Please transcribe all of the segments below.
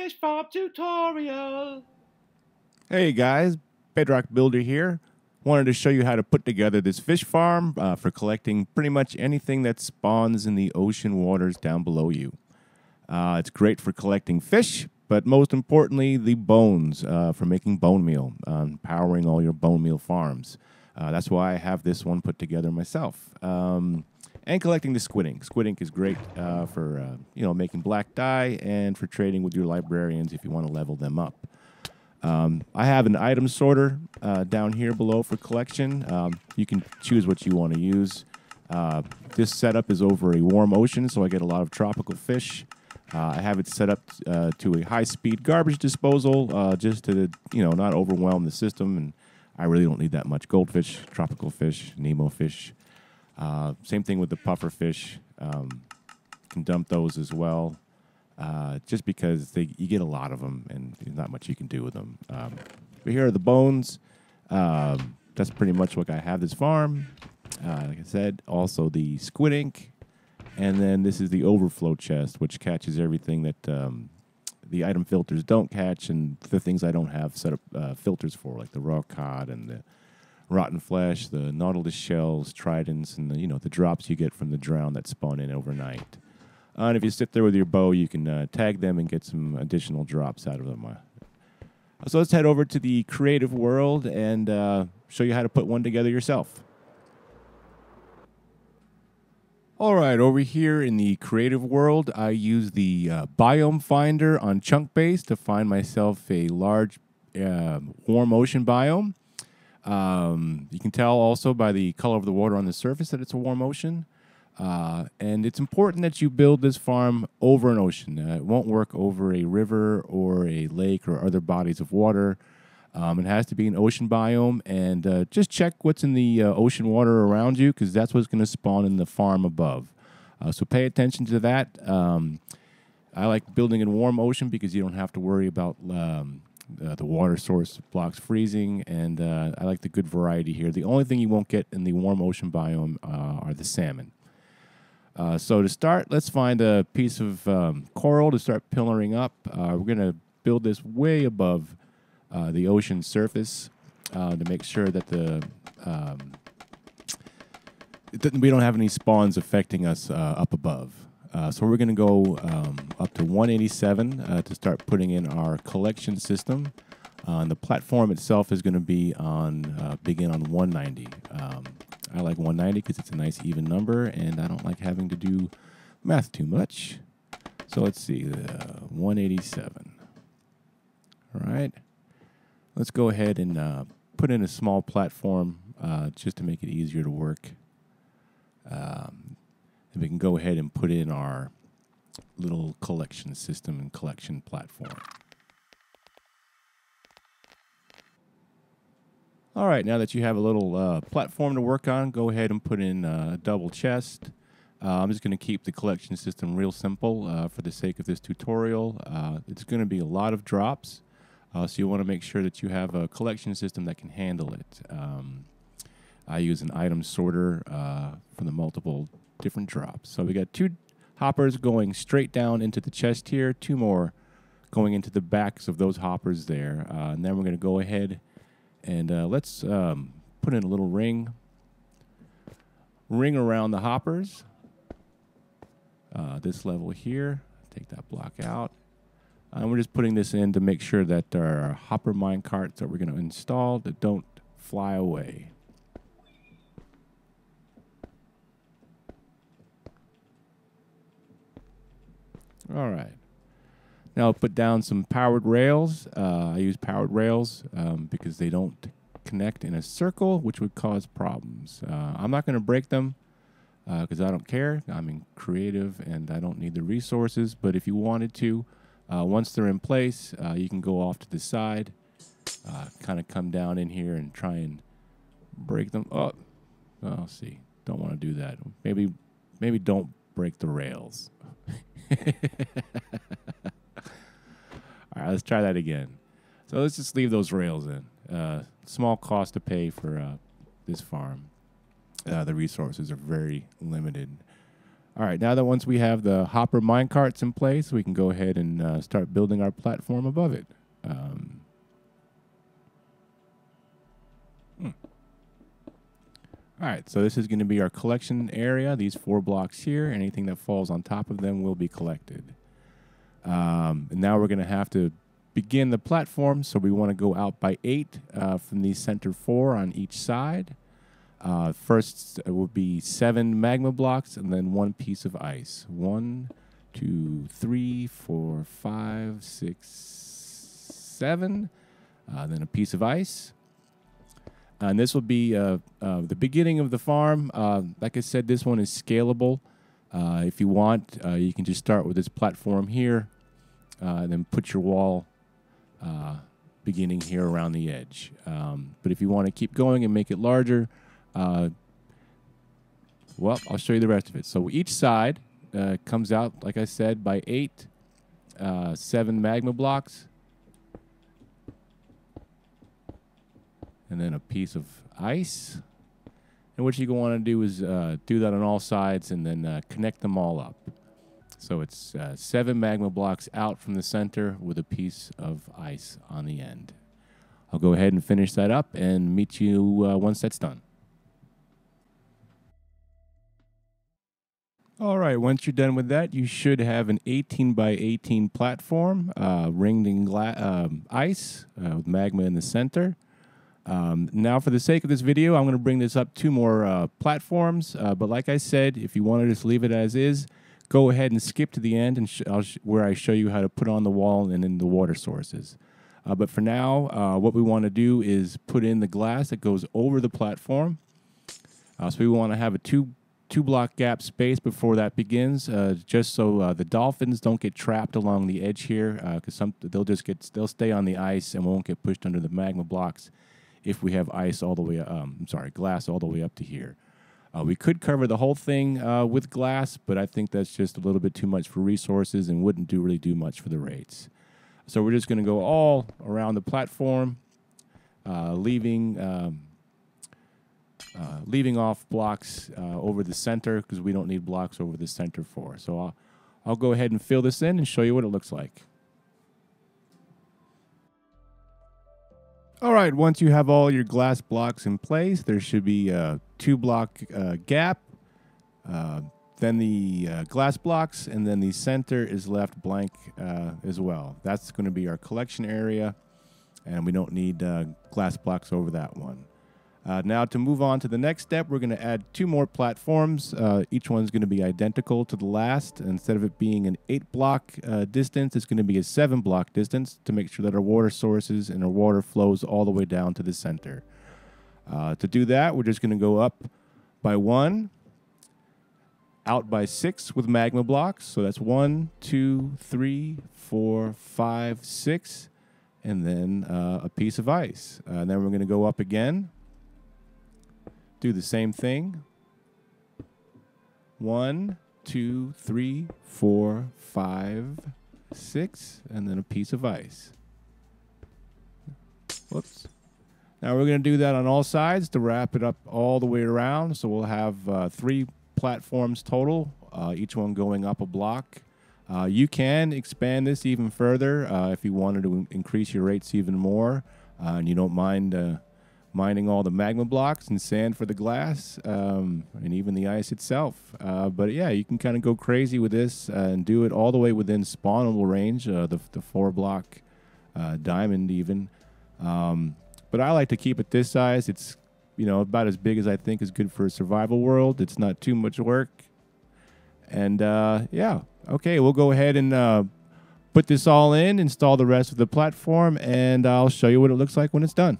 fish farm tutorial. Hey guys, Bedrock Builder here. Wanted to show you how to put together this fish farm for collecting pretty much anything that spawns in the ocean waters down below you. It's great for collecting fish, but most importantly, the bones for making bone meal, powering all your bone meal farms. That's why I have this one put together myself. And collecting the squid ink. Squid ink is great for making black dye and for trading with your librarians if you want to level them up. I have an item sorter down here below for collection. You can choose what you want to use. This setup is over a warm ocean, so I get a lot of tropical fish. I have it set up to a high-speed garbage disposal just to not overwhelm the system, and I really don't need that much goldfish, tropical fish, Nemo fish. Same thing with the puffer fish. Can dump those as well. Just because you get a lot of them and there's not much you can do with them. But here are the bones. That's pretty much what I have this farm. Like I said, also the squid ink. And then this is the overflow chest, which catches everything that the item filters don't catch and the things I don't have set up filters for, like the raw cod and the rotten flesh, the nautilus shells, tridents, and the drops you get from the drown that spawn in overnight. And if you sit there with your bow, you can tag them and get some additional drops out of them. So let's head over to the creative world and show you how to put one together yourself. All right, over here in the creative world, I use the biome finder on Chunkbase to find myself a large warm ocean biome. You can tell also by the color of the water on the surface that it's a warm ocean. And it's important that you build this farm over an ocean. It won't work over a river or a lake or other bodies of water. It has to be an ocean biome, and just check what's in the ocean water around you, because that's what's going to spawn in the farm above. So pay attention to that. I like building in warm ocean because you don't have to worry about the water source blocks freezing, and I like the good variety here. The only thing you won't get in the warm ocean biome are the salmon. So to start, let's find a piece of coral to start pillaring up. We're going to build this way above the ocean surface to make sure that we don't have any spawns affecting us up above. So we're going to go up to 187 to start putting in our collection system. And the platform itself is going to be begin on 190. I like 190 because it's a nice even number, and I don't like having to do math too much. So let's see, 187. All right. Let's go ahead and put in a small platform just to make it easier to work. And we can go ahead and put in our little collection system and collection platform. All right, now that you have a little platform to work on, go ahead and put in a double chest. I'm just going to keep the collection system real simple for the sake of this tutorial. It's going to be a lot of drops, so you want to make sure that you have a collection system that can handle it. I use an item sorter for the multiple different drops. So we got 2 hoppers going straight down into the chest here, 2 more going into the backs of those hoppers there. And then we're going to go ahead and let's put in a little ring around the hoppers. This level here, take that block out. And we're just putting this in to make sure that our hopper minecarts that we're going to install that don't fly away. All right. Now I'll put down some powered rails. I use powered rails because they don't connect in a circle, which would cause problems. I'm not going to break them because I don't care. I'm in creative and I don't need the resources. But if you wanted to, once they're in place, you can go off to the side, kind of come down in here and try and break them. Oh, I'll see. Don't want to do that. Maybe don't break the rails. All right, let's try that again. So let's just leave those rails in. Small cost to pay for this farm. The resources are very limited. All right, now that once we have the hopper minecarts in place, we can go ahead and start building our platform above it. All right, so this is going to be our collection area. These 4 blocks here, anything that falls on top of them will be collected. And now we're going to have to begin the platform, so we want to go out by 8 from the center 4 on each side. First, it will be 7 magma blocks and then 1 piece of ice. 1, 2, 3, 4, 5, 6, 7. Then a piece of ice. And this will be the beginning of the farm. Like I said, this one is scalable. If you want, you can just start with this platform here, and then put your wall beginning here around the edge. But if you want to keep going and make it larger, well, I'll show you the rest of it. So each side comes out, like I said, by 8, 7 magma blocks. And then a piece of ice. And what you're going to want to do is do that on all sides and then connect them all up. So it's 7 magma blocks out from the center with a piece of ice on the end. I'll go ahead and finish that up and meet you once that's done. All right, once you're done with that, you should have an 18 by 18 platform ringed in ice with magma in the center. Now, for the sake of this video, I'm going to bring this up 2 more platforms. But like I said, if you want to just leave it as is, go ahead and skip to the end and where I show you how to put on the wall and in the water sources. But for now, what we want to do is put in the glass that goes over the platform. So we want to have a two block gap space before that begins, just so the dolphins don't get trapped along the edge here, because they'll stay on the ice and won't get pushed under the magma blocks if we have ice all the way, glass all the way up to here. We could cover the whole thing with glass, but I think that's just a little bit too much for resources and wouldn't really do much for the rates. So we're just going to go all around the platform, leaving off blocks over the center because we don't need blocks over the center for. So I'll go ahead and fill this in and show you what it looks like. All right, once you have all your glass blocks in place, there should be a 2 block gap, then the glass blocks, and then the center is left blank as well. That's going to be our collection area, and we don't need glass blocks over that one. Now, to move on to the next step, we're going to add 2 more platforms. Each one's going to be identical to the last. Instead of it being an 8 block distance, it's going to be a 7 block distance to make sure that our water sources and our water flows all the way down to the center. To do that, we're just going to go up by 1, out by 6 with magma blocks. So that's 1, 2, 3, 4, 5, 6, and then a piece of ice. And then we're going to go up again. Do the same thing. 1, 2, 3, 4, 5, 6, and then a piece of ice. Whoops. Now we're going to do that on all sides to wrap it up all the way around. So we'll have 3 platforms total, each one going up a block. You can expand this even further if you wanted to increase your rates even more, and you don't mind mining all the magma blocks and sand for the glass, and even the ice itself. But yeah, you can kind of go crazy with this and do it all the way within spawnable range, the 4 block diamond even. But I like to keep it this size. It's, about as big as I think is good for a survival world. It's not too much work. And yeah, okay, we'll go ahead and put this all in, install the rest of the platform, and I'll show you what it looks like when it's done.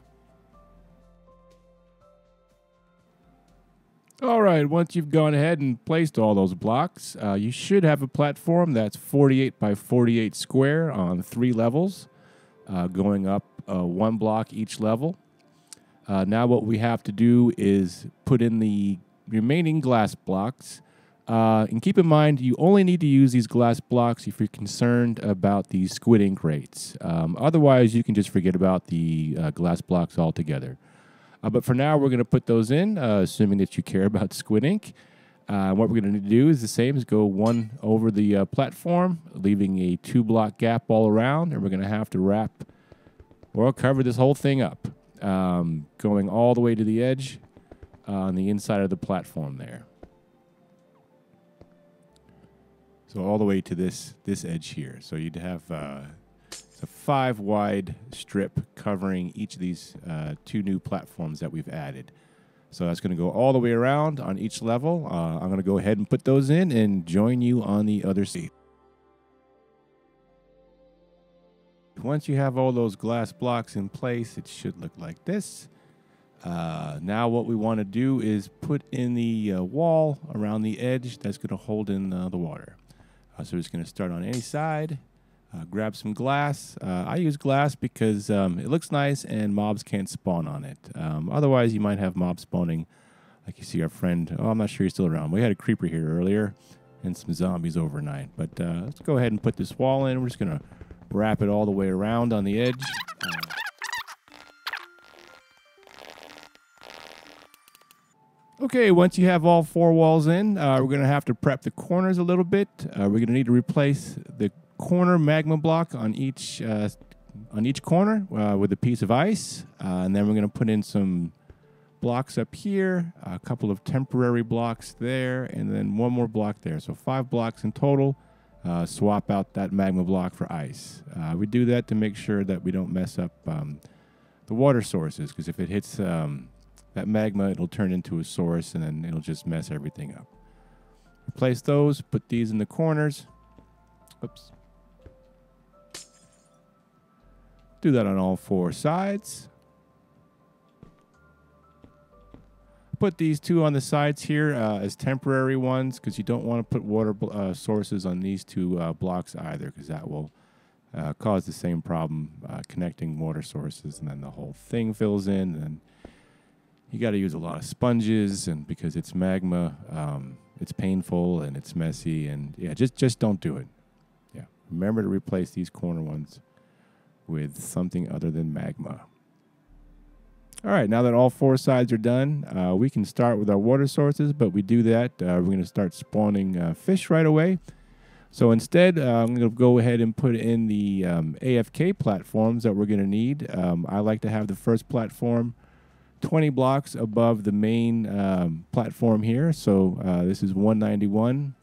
All right, once you've gone ahead and placed all those blocks, you should have a platform that's 48 by 48 square on 3 levels, going up 1 block each level. Now what we have to do is put in the remaining glass blocks. And keep in mind, you only need to use these glass blocks if you're concerned about the squid ink rates. Otherwise, you can just forget about the glass blocks altogether. But for now, we're going to put those in, assuming that you care about squid ink. What we're going to do is the same, is go one over the platform, leaving a 2-block gap all around, and we're going to have to wrap or cover this whole thing up, going all the way to the edge on the inside of the platform there. So all the way to this edge here. So you'd have a 5-wide strip covering each of these 2 new platforms that we've added. So that's going to go all the way around on each level. I'm going to go ahead and put those in and join you on the other side. Once you have all those glass blocks in place, it should look like this. Now what we want to do is put in the wall around the edge that's going to hold in the water. So we're just going to start on any side, grab some glass. I use glass because it looks nice and mobs can't spawn on it. Otherwise, you might have mobs spawning, like you see our friend. Oh, I'm not sure he's still around. We had a creeper here earlier and some zombies overnight. But let's go ahead and put this wall in. We're just going to wrap it all the way around on the edge. Okay, once you have all 4 walls in, we're going to have to prep the corners a little bit. We're going to need to replace the corner magma block on each corner with a piece of ice. And then we're going to put in some blocks up here, a couple of temporary blocks there, and then 1 more block there. So 5 blocks in total. Swap out that magma block for ice. We do that to make sure that we don't mess up the water sources, because if it hits that magma, it'll turn into a source, and then it'll just mess everything up. Replace those, put these in the corners. Oops. Do that on all 4 sides. Put these 2 on the sides here as temporary ones, because you don't want to put water sources on these 2 blocks either, because that will cause the same problem connecting water sources, and then the whole thing fills in, and you got to use a lot of sponges, and because it's magma, it's painful and it's messy, and yeah, just don't do it. Yeah, remember to replace these corner ones with something other than magma. All right, now that all 4 sides are done, we can start with our water sources, but we do that, we're going to start spawning fish right away. So instead, I'm going to go ahead and put in the AFK platforms that we're going to need. I like to have the first platform 20 blocks above the main platform here. So this is 191.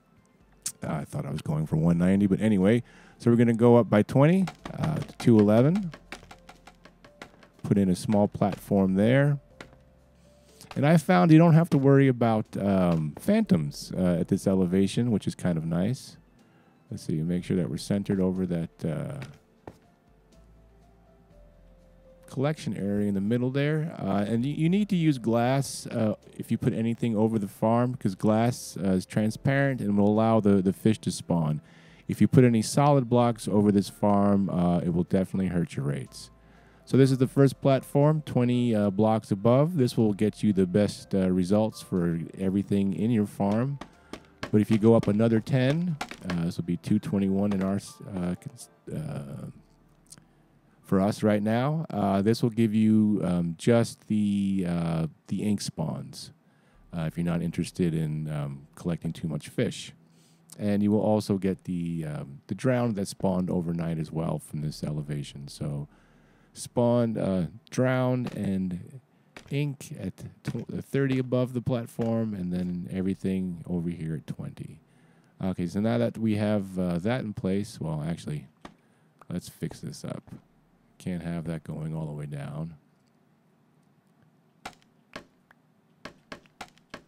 I thought I was going for 190, but anyway. So we're going to go up by 20 to 211. Put in a small platform there. And I found you don't have to worry about phantoms at this elevation, which is kind of nice. Let's see, make sure that we're centered over that collection area in the middle there. And you need to use glass if you put anything over the farm, because glass is transparent and will allow the fish to spawn. If you put any solid blocks over this farm, it will definitely hurt your rates. So this is the first platform, 20 blocks above. This will get you the best results for everything in your farm. But if you go up another 10, this will be 221 in our for us right now. This will give you just the ink spawns if you're not interested in collecting too much fish. And you will also get the drowned that spawned overnight as well from this elevation. So spawned drowned and ink at 30 above the platform, and then everything over here at 20. Okay, so now that we have that in place, well, actually, let's fix this up. Can't have that going all the way down.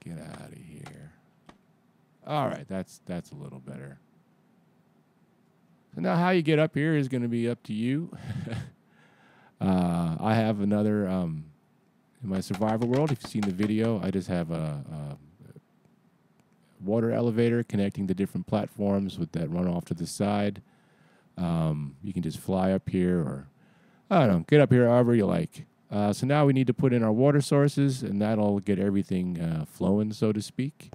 Get out of here. All right, that's a little better. So now how you get up here is going to be up to you. I have another, in my survival world, if you've seen the video, I just have a water elevator connecting the different platforms with that run off to the side. You can just fly up here, or, I don't know, get up here however you like. So now we need to put in our water sources, and that'll get everything flowing, so to speak.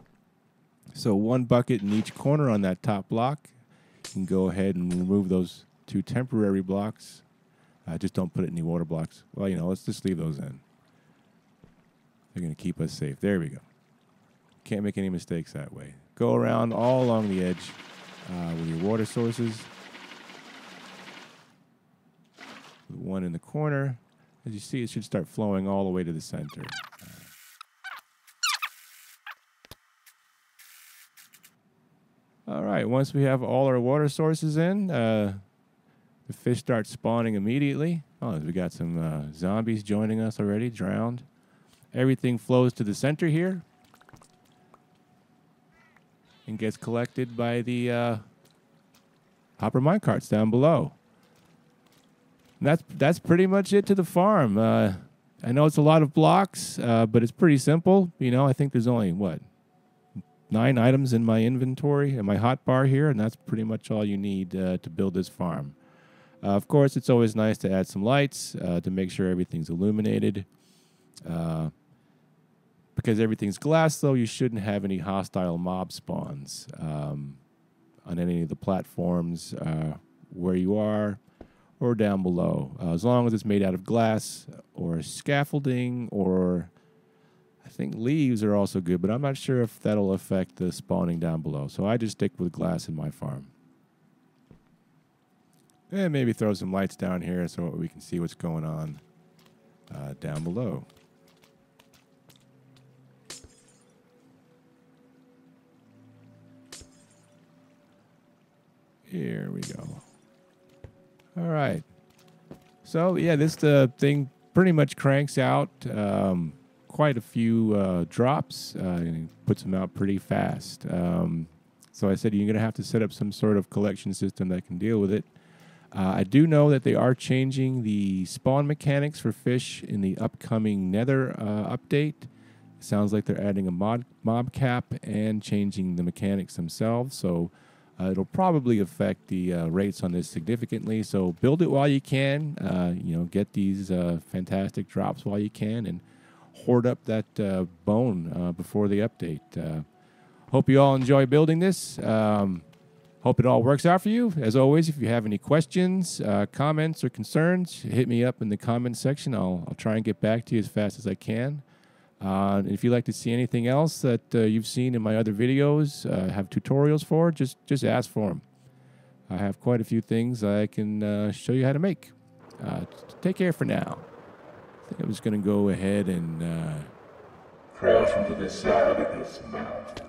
So 1 bucket in each corner on that top block. You can go ahead and remove those 2 temporary blocks. Just don't put it in any water blocks. Well, let's just leave those in. They're going to keep us safe. There we go. Can't make any mistakes that way. Go around all along the edge with your water sources. The one in the corner, as you see, it should start flowing all the way to the center. All right, once we have all our water sources in, the fish start spawning immediately. Oh, we got some zombies joining us already, drowned. Everything flows to the center here and gets collected by the hopper minecarts down below. And that's pretty much it to the farm. I know it's a lot of blocks, but it's pretty simple. You know, I think there's only, 9 items in my inventory and my hotbar here, and that's pretty much all you need to build this farm. Of course, it's always nice to add some lights to make sure everything's illuminated. Because everything's glass, though, you shouldn't have any hostile mob spawns on any of the platforms where you are or down below. As long as it's made out of glass or scaffolding, or I think leaves are also good, but I'm not sure if that'll affect the spawning down below. So I just stick with glass in my farm. And maybe throw some lights down here so we can see what's going on down below. Here we go. All right. So, yeah, this thing pretty much cranks out quite a few drops. And puts them out pretty fast. So I said you're going to have to set up some sort of collection system that can deal with it. I do know that they are changing the spawn mechanics for fish in the upcoming Nether update. It sounds like they're adding a mob cap and changing the mechanics themselves. So it'll probably affect the rates on this significantly. So build it while you can. Get these fantastic drops while you can, and hoard up that bone before the update. Hope you all enjoy building this. Hope it all works out for you. As always, if you have any questions, comments, or concerns, hit me up in the comments section. I'll try and get back to you as fast as I can. And if you'd like to see anything else that you've seen in my other videos, have tutorials for, just ask for them. I have quite a few things I can show you how to make. Take care for now. I think I'm just going to go ahead and crash into the side of this mountain.